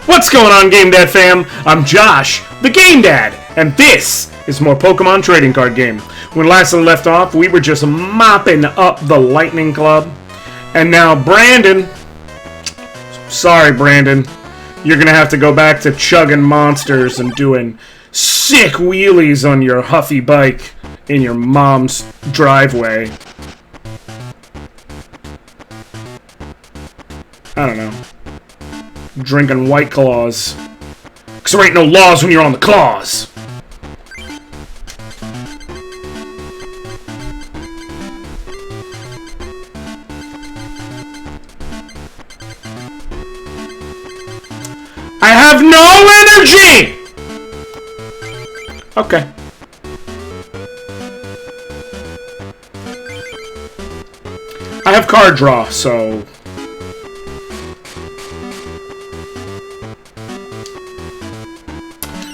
What's going on, GameDad fam? I'm Josh, the GameDad, and this is more Pokemon Trading Card Game. When last I left off, we were just mopping up the Lightning Club, and now Brandon, sorry Brandon, you're gonna have to go back to chugging monsters and doing sick wheelies on your Huffy bike in your mom's driveway. I don't know. Drinking White Claws. Because there ain't no laws when you're on the claws. I have no energy! Okay. I have card draw, so...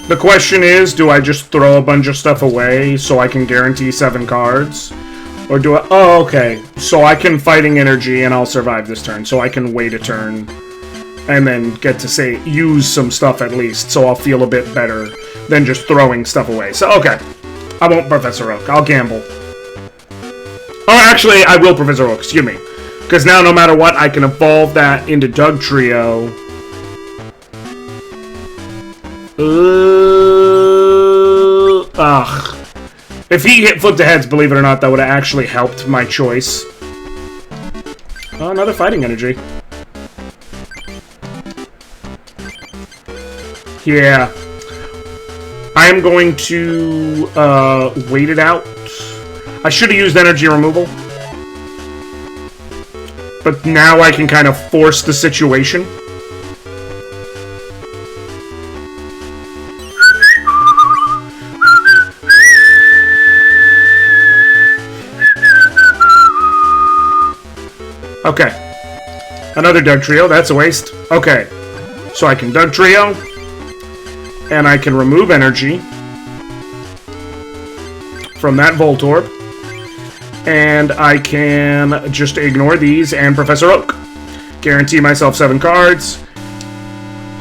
The question is, do I just throw a bunch of stuff away so I can guarantee 7 cards? Or do I... Oh, okay. So I can Fighting Energy and I'll survive this turn. So I can wait a turn and then get to, say, use some stuff at least. So I'll feel a bit better than just throwing stuff away. So, okay. I won't Professor Oak. I'll gamble. Oh, actually, I will Professor Oak. Excuse me. Because now, no matter what, I can evolve that into Doug Trio. Ugh. If he hit Flip to Heads, believe it or not, that would have actually helped my choice. Oh, another Fighting Energy. Yeah. I am going to wait it out. I should have used energy removal. But now I can kind of force the situation. Okay. Another Doug Trio. That's a waste. Okay. So I can Doug Trio. And I can remove energy from that Voltorb. And I can just ignore these and Professor Oak. Guarantee myself 7 cards.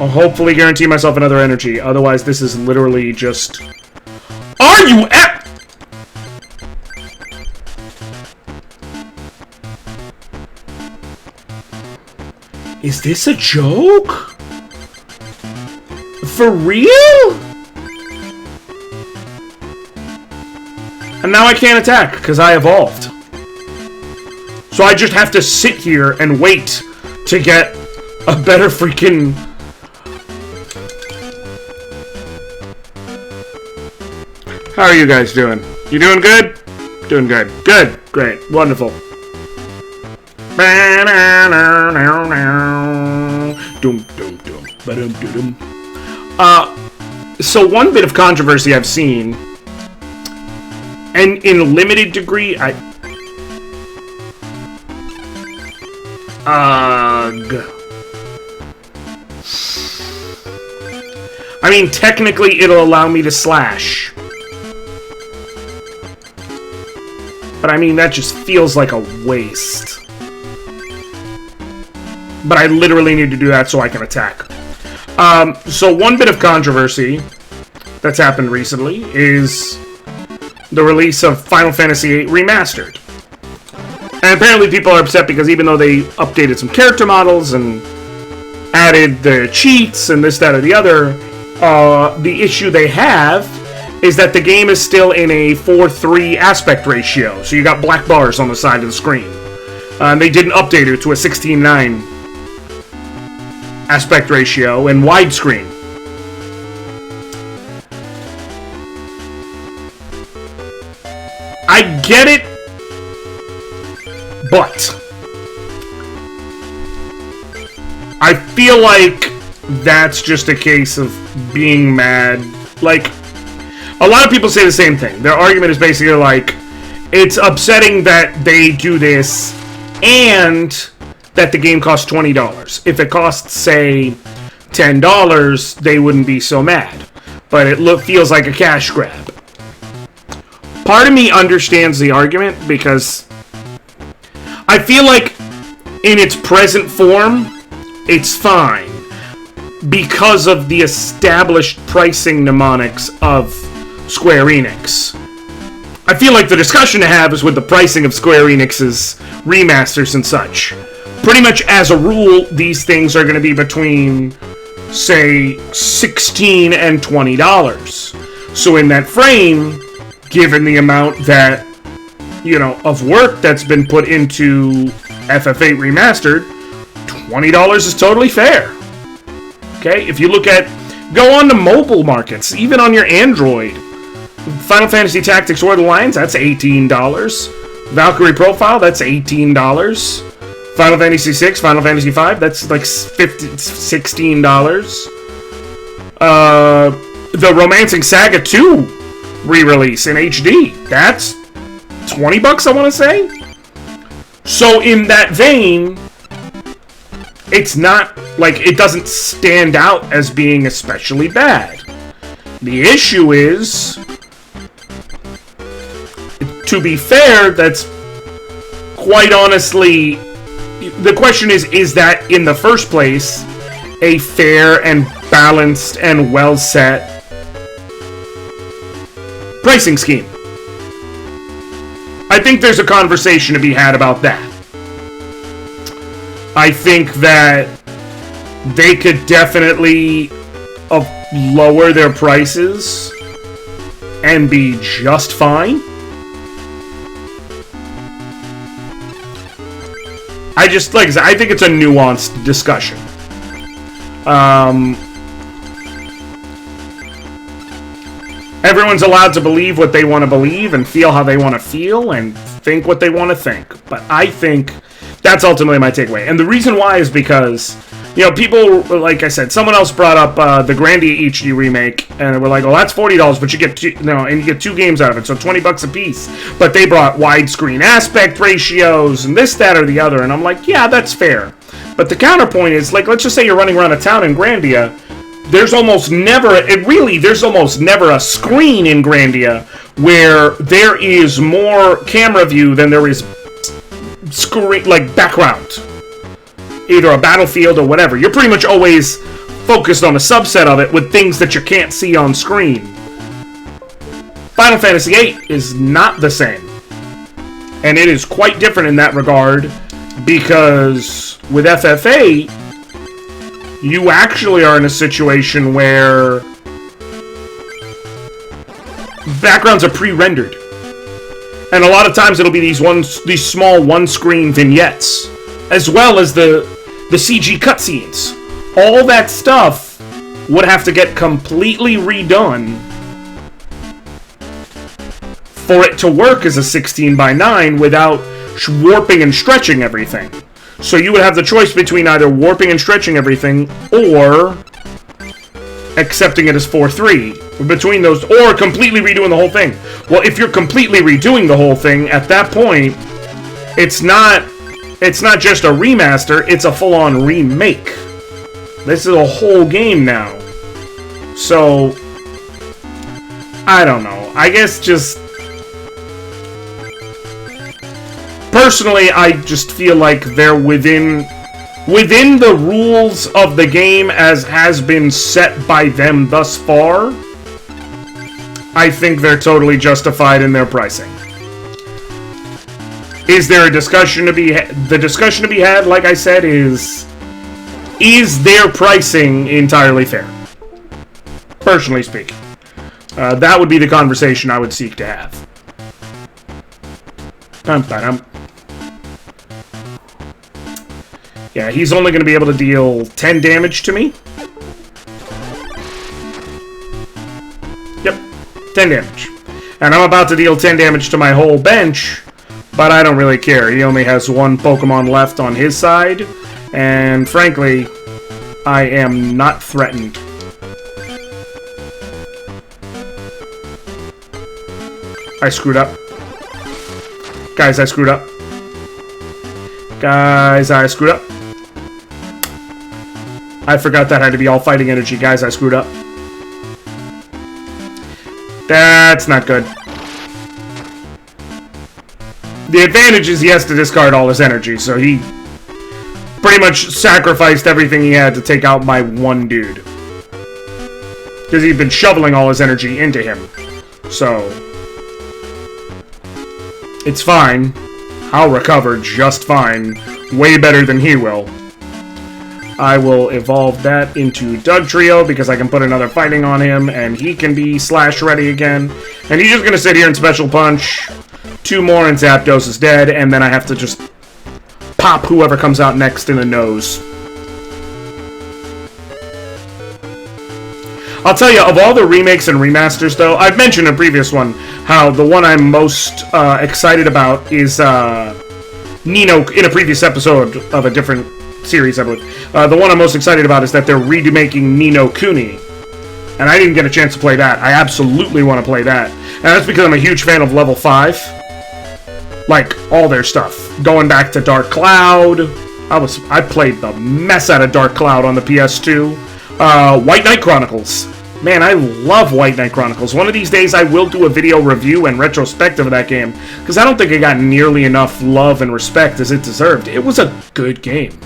I'll hopefully guarantee myself another energy. Otherwise, this is literally just... Are you at... Is this a joke? For real? And now I can't attack, because I evolved. So I just have to sit here and wait to get a better freaking... How are you guys doing? You doing good? Doing good. Good. Great. Wonderful. So one bit of controversy I've seen, and in limited degree, I mean, technically it'll allow me to slash. But I mean, that just feels like a waste. But I literally need to do that so I can attack. So one bit of controversy that's happened recently is the release of Final Fantasy VIII Remastered. And apparently people are upset because even though they updated some character models and added the cheats and this, that, or the other, the issue they have is that the game is still in a 4:3 aspect ratio. So you got black bars on the side of the screen. And they didn't update it to a 16:9 aspect ratio and widescreen. I get it, but I feel like that's just a case of being mad. Like, a lot of people say the same thing. Their argument is basically like, it's upsetting that they do this and that the game costs $20. If it costs, say, $10, they wouldn't be so mad. But it feels like a cash grab. Part of me understands the argument because I feel like in its present form, it's fine. because of the established pricing mnemonics of Square Enix. I feel like the discussion to have is with the pricing of Square Enix's remasters and such. Pretty much as a rule, these things are going to be between, say, $16 and $20. So in that frame, given the amount that, you know, of work that's been put into FF8 Remastered, $20 is totally fair. Okay, if you look at, go on to mobile markets, even on your Android. Final Fantasy Tactics World Alliance, that's $18. Valkyrie Profile, that's $18. Final Fantasy VI, Final Fantasy V, that's like $16. The Romancing Saga 2 re-release in HD, that's $20, I want to say. So in that vein, it's not like it doesn't stand out as being especially bad. The issue is, to be fair, that's quite honestly, the question is that in the first place a fair and balanced and well set pricing scheme? I think there's a conversation to be had about that. I think that they could definitely lower their prices and be just fine. I just, like I said, I think it's a nuanced discussion. Everyone's allowed to believe what they want to believe and feel how they want to feel and think what they want to think. But I think that's ultimately my takeaway. And the reason why is because, you know, people, like I said, someone else brought up the Grandia HD remake, and we're like, oh, that's $40, but you get two, and you get 2 games out of it, so $20 a piece. But they brought widescreen aspect ratios and this, that, or the other, and I'm like, yeah, that's fair. But the counterpoint is, like, let's just say you're running around a town in Grandia. There's almost never a screen in Grandia where there is more camera view than there is screen, like, background. Either a battlefield or whatever. You're pretty much always focused on a subset of it with things that you can't see on screen. Final Fantasy VIII is not the same. And it is quite different in that regard, because with FF8, you actually are in a situation where backgrounds are pre-rendered. And a lot of times it'll be these small one-screen vignettes, as well as the CG cutscenes. All that stuff would have to get completely redone for it to work as a 16:9 without warping and stretching everything. So you would have the choice between either warping and stretching everything or accepting it as 4:3. Between those, or completely redoing the whole thing. Well, if you're completely redoing the whole thing, at that point, it's not just a remaster, it's a full-on remake. This is a whole game now. So, I don't know. I guess just... Personally, I just feel like they're within the rules of the game as has been set by them thus far. I think they're totally justified in their pricing. Is there a discussion to be the discussion to be had, like I said, is their pricing entirely fair? Personally speaking. That would be the conversation I would seek to have. Yeah, he's only going to be able to deal 10 damage to me. Yep, 10 damage. And I'm about to deal 10 damage to my whole bench, but I don't really care. He only has 1 Pokemon left on his side, and frankly, I am not threatened. I screwed up. Guys, I screwed up. Guys, I screwed up. I forgot that had to be all fighting energy. Guys, I screwed up. That's not good. The advantage is he has to discard all his energy, so he pretty much sacrificed everything he had to take out my one dude. Because he'd been shoveling all his energy into him. So, it's fine. I'll recover just fine. Way better than he will. I will evolve that into Dugtrio because I can put another fighting on him and he can be slash ready again. And he's just going to sit here and special punch. 2 more and Zapdos is dead, and then I have to just pop whoever comes out next in the nose. I'll tell you, of all the remakes and remasters, though, I've mentioned in a previous one how the one I'm most excited about is Nino, in a previous episode of a different series, I believe. The one I'm most excited about is that they're remaking Ni no Kuni. And I didn't get a chance to play that. I absolutely want to play that. And that's because I'm a huge fan of Level 5. Like, all their stuff. Going back to Dark Cloud. I played the mess out of Dark Cloud on the PS2. White Knight Chronicles. Man, I love White Knight Chronicles. One of these days I will do a video review and retrospective of that game, because I don't think it got nearly enough love and respect as it deserved. It was a good game.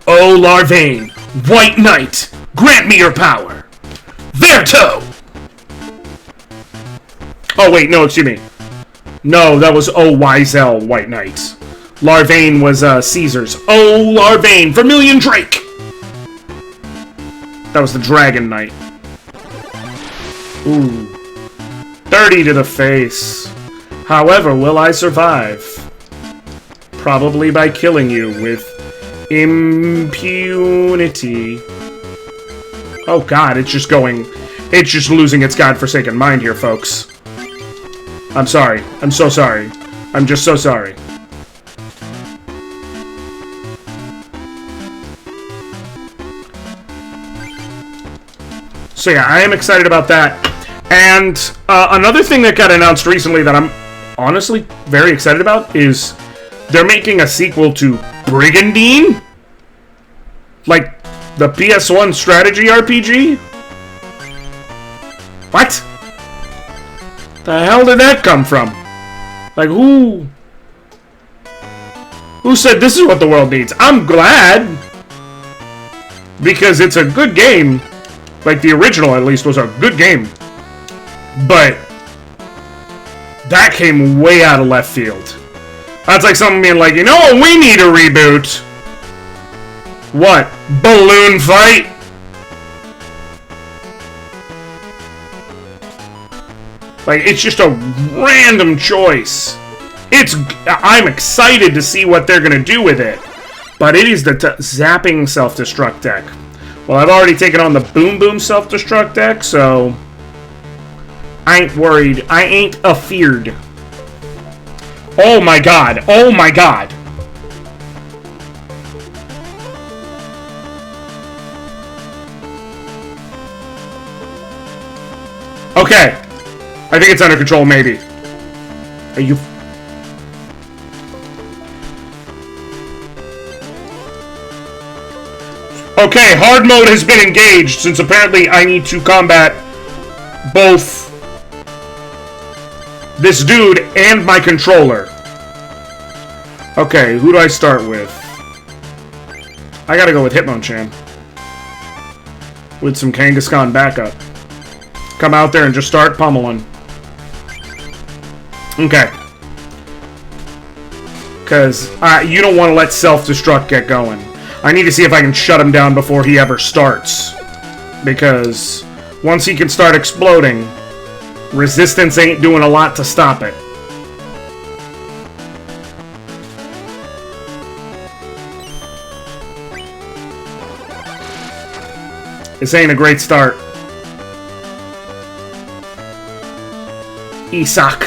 Oh, Larvain, White Knight, grant me your power. Verto! Oh, wait, no, excuse me. No, that was Oh, Wiesel, White Knight. Larvain was Caesar's. Oh, Larvain, Vermilion Drake! That was the Dragon Knight. Ooh. 30 to the face. However, will I survive? Probably by killing you with impunity. Oh god, it's just losing its godforsaken mind here, folks. I'm sorry. I'm so sorry. I'm just so sorry. So yeah, I am excited about that. And another thing that got announced recently that I'm honestly very excited about is they're making a sequel to Brigantine? Like, the PS1 strategy RPG? What? The hell did that come from? Like, who said this is what the world needs? I'm glad! Because it's a good game. Like, the original, at least, was a good game. But that came way out of left field. That's like someone being like, you know what, we need a reboot. What? Balloon fight? Like, it's just a random choice. I'm excited to see what they're gonna do with it. But it is the zapping self-destruct deck. Well, I've already taken on the Boom Boom self-destruct deck, so I ain't worried. I ain't afeared. Oh my god. Oh my god. Okay. I think it's under control, maybe. Are you... Okay, hard mode has been engaged, since apparently I need to combat both this dude and my controller. Okay, who do I start with? I gotta go with Hitmonchan. With some Kangaskhan backup. Come out there and just start pummeling. Okay. Because you don't want to let self-destruct get going. I need to see if I can shut him down before he ever starts. Because once he can start exploding, resistance ain't doing a lot to stop it. This ain't a great start. Isak.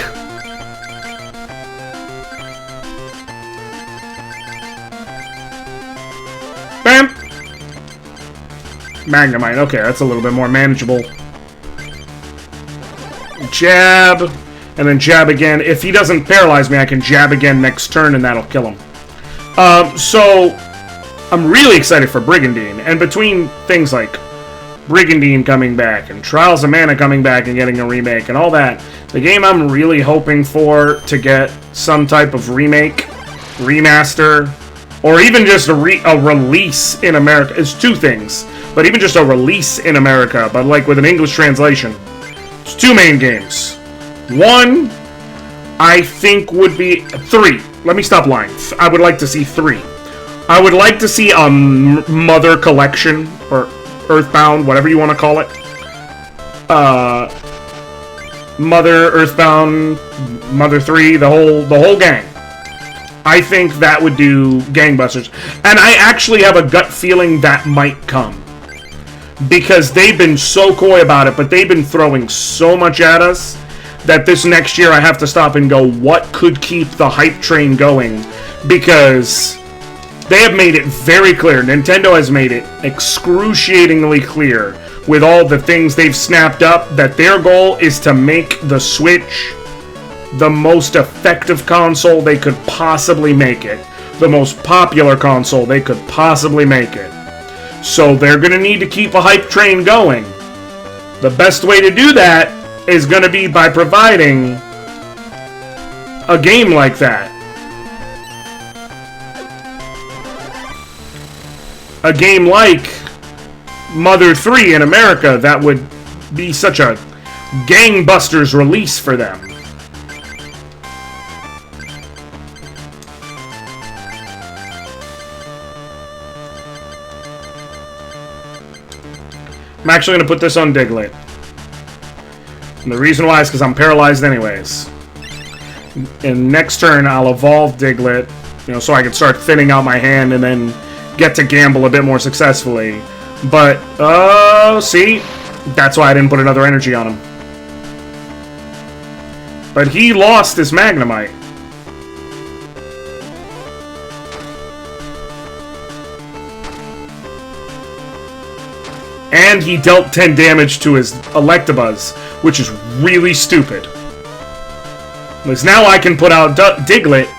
Bam! Magnemite. Okay, that's a little bit more manageable. Jab. And then jab again. If he doesn't paralyze me, I can jab again next turn and that'll kill him. So, I'm really excited for Brigantine. And between things like Brigantine coming back and Trials of Mana coming back and getting a remake and all that, the game I'm really hoping for to get some type of remake, remaster, or even just a release in America. It's two things, but even just a release in America, but like with an English translation. It's two main games. One, I think would be three. Let me stop lying. I would like to see three. I would like to see a Mother Collection, or Earthbound, whatever you want to call it. Mother, Earthbound, Mother 3, the whole gang. I think that would do gangbusters. And I actually have a gut feeling that might come. Because they've been so coy about it, but they've been throwing so much at us that this next year I have to stop and go, what could keep the hype train going? Because they have made it very clear, Nintendo has made it excruciatingly clear with all the things they've snapped up, that their goal is to make the Switch the most effective console they could possibly make it. The most popular console they could possibly make it. So they're going to need to keep a hype train going. The best way to do that is going to be by providing a game like that. A game like Mother 3 in America that would be such a gangbusters release for them. I'm actually going to put this on Diglett. And the reason why is because I'm paralyzed anyways. In next turn, I'll evolve Diglett, so I can start thinning out my hand and then get to gamble a bit more successfully. But, see? That's why I didn't put another energy on him. But he lost his Magnemite. And he dealt 10 damage to his Electabuzz, which is really stupid. Because now I can put out Diglett,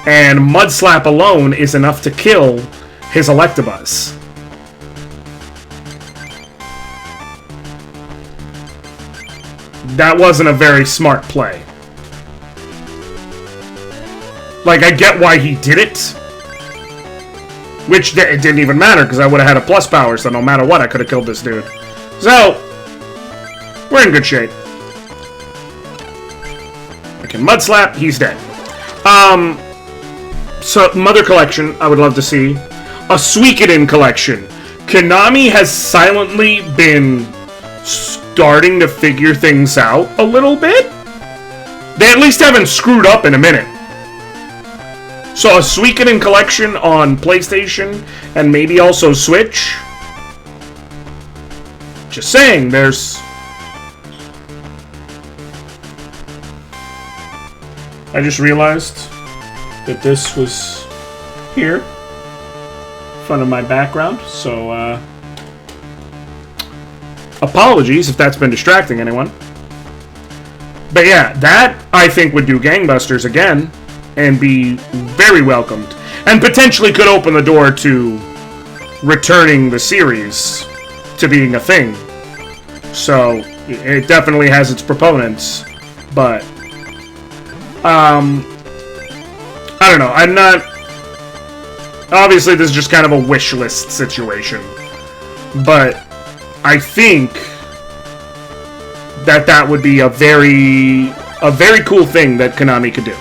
and Mud Slap alone is enough to kill his Electabuzz. That wasn't a very smart play. Like, I get why he did it. Which, it didn't even matter, because I would have had a plus power, so no matter what, I could have killed this dude. So, we're in good shape. I can Mud Slap, he's dead. So, Mother Collection, I would love to see. A Suikoden Collection. Konami has silently been starting to figure things out a little bit. They at least haven't screwed up in a minute. So a Suikoden Collection on PlayStation and maybe also Switch. Just saying, there's... I just realized that this was here in front of my background, so apologies if that's been distracting anyone. But yeah, that I think would do gangbusters again and be very welcomed, and potentially could open the door to returning the series to being a thing. So it definitely has its proponents, but I don't know. I'm not. Obviously, this is just kind of a wish list situation, but I think that would be a very cool thing that Konami could do.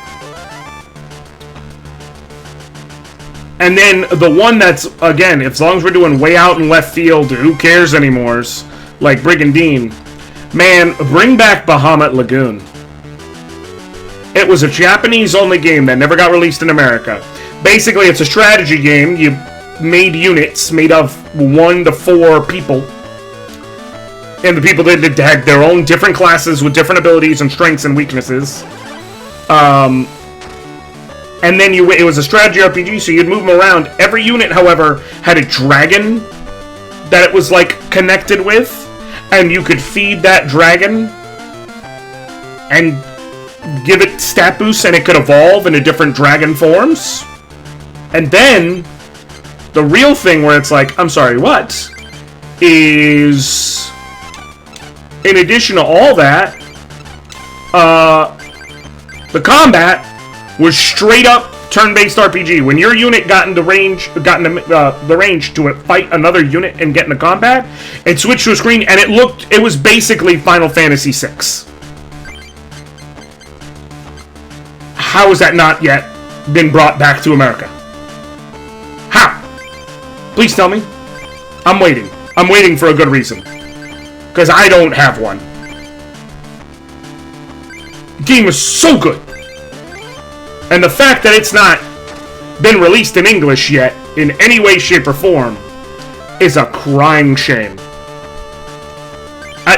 And then the one that's, again, as long as we're doing way out in left field, who cares anymore, like Brigantine, man, bring back Bahamut Lagoon. It was a Japanese-only game that never got released in America. Basically, it's a strategy game. You made units made of 1 to 4 people. And the people that had their own different classes with different abilities and strengths and weaknesses. And then it was a strategy RPG, so you'd move them around. Every unit, however, had a dragon that it was, like, connected with. And you could feed that dragon and give it stat boosts, and it could evolve into different dragon forms. And then, the real thing where it's like, I'm sorry, what? Is, in addition to all that, the combat was straight up turn-based RPG. When your unit got into the range to fight another unit and get into combat, it switched to a screen, and it was basically Final Fantasy VI. How has that not yet been brought back to America? How? Please tell me. I'm waiting. I'm waiting for a good reason. Because I don't have one. The game was so good. And the fact that it's not been released in English yet, in any way, shape, or form, is a crying shame.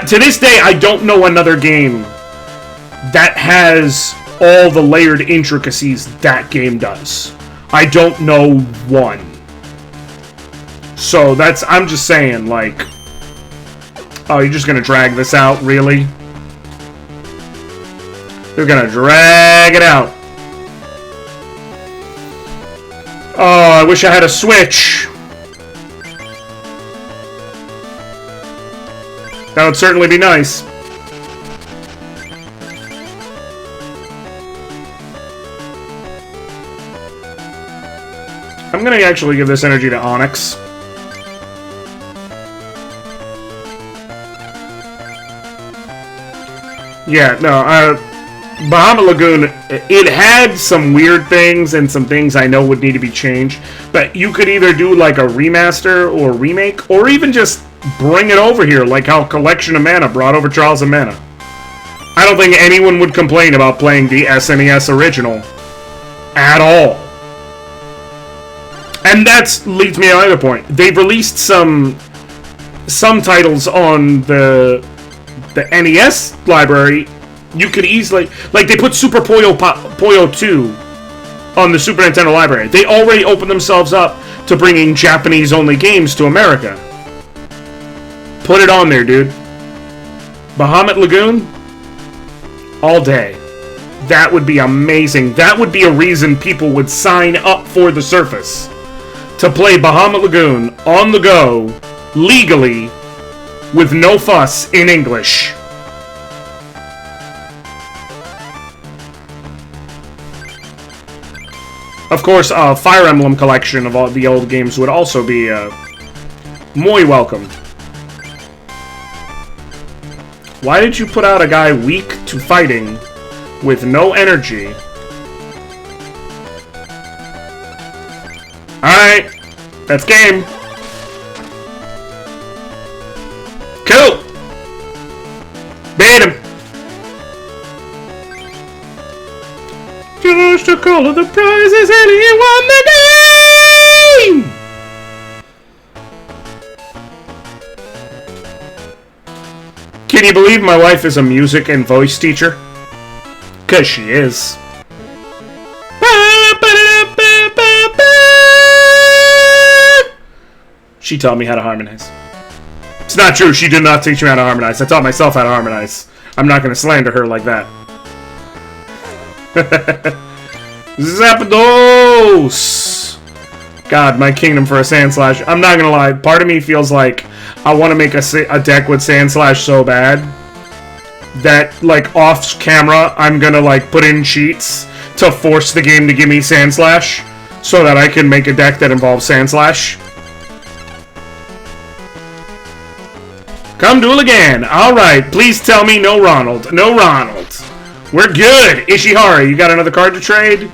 To this day, I don't know another game that has all the layered intricacies that game does. I don't know one. So I'm just saying, like... Oh, you're just gonna drag this out, really? You're gonna drag it out. Oh, I wish I had a Switch. That would certainly be nice. I'm gonna actually give this energy to Onyx. Yeah, no, Bahamut Lagoon, it had some weird things and some things I know would need to be changed, but you could either do like a remaster or remake, or even just bring it over here, like how Collection of Mana brought over Trials of Mana. I don't think anyone would complain about playing the SNES original at all. And that leads me to another point. They've released some titles on the NES library. You could easily... Like, they put Super Puyo 2 on the Super Nintendo library. They already opened themselves up to bringing Japanese-only games to America. Put it on there, dude. Bahamut Lagoon? All day. That would be amazing. That would be a reason people would sign up for the Surface. To play Bahamut Lagoon on the go, legally, with no fuss, in English. Of course, a Fire Emblem collection of all the old games would also be muy welcome. Why did you put out a guy weak to fighting with no energy? Alright, that's game. Cool. Beat him. Just a call of the prizes and he won the game! Can you believe my wife is a music and voice teacher? 'Cause she is. She taught me how to harmonize. It's not true, she did not teach me how to harmonize. I taught myself how to harmonize. I'm not going to slander her like that. Zapdos! God, my kingdom for a Sandslash. I'm not gonna lie, part of me feels like I want to make a deck with Sandslash so bad that, like, off camera, I'm gonna, like, put in cheats to force the game to give me Sandslash so that I can make a deck that involves Sandslash. Come duel again. Alright, please tell me no Ronald. No Ronald. We're good! Ishihara, you got another card to trade?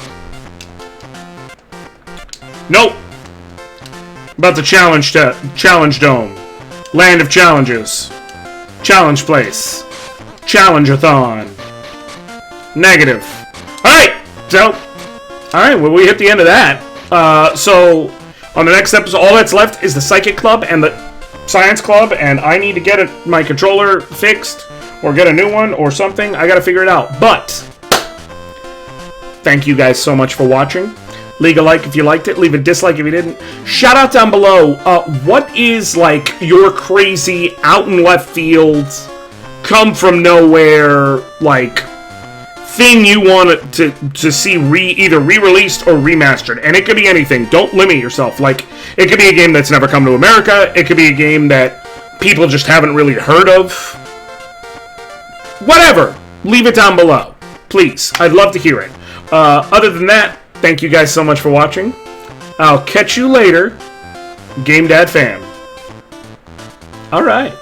Nope. About the challenge dome. Land of challenges. Challenge place. Challenge-a-thon. Negative. Alright! So, alright, well, we hit the end of that. So, on the next episode, all that's left is the Psychic Club and the Science Club, and I need to get my controller fixed, or get a new one, or something. I gotta figure it out. But, thank you guys so much for watching. Leave a like if you liked it. Leave a dislike if you didn't. Shout out down below. What is, like, your crazy, out in left field, come from nowhere, like, thing you want to see either re-released or remastered? And it could be anything. Don't limit yourself. Like, it could be a game that's never come to America. It could be a game that people just haven't really heard of. Whatever. Leave it down below. Please. I'd love to hear it. Other than that, Thank you guys so much for watching. I'll catch you later, GameDad fam. Alright.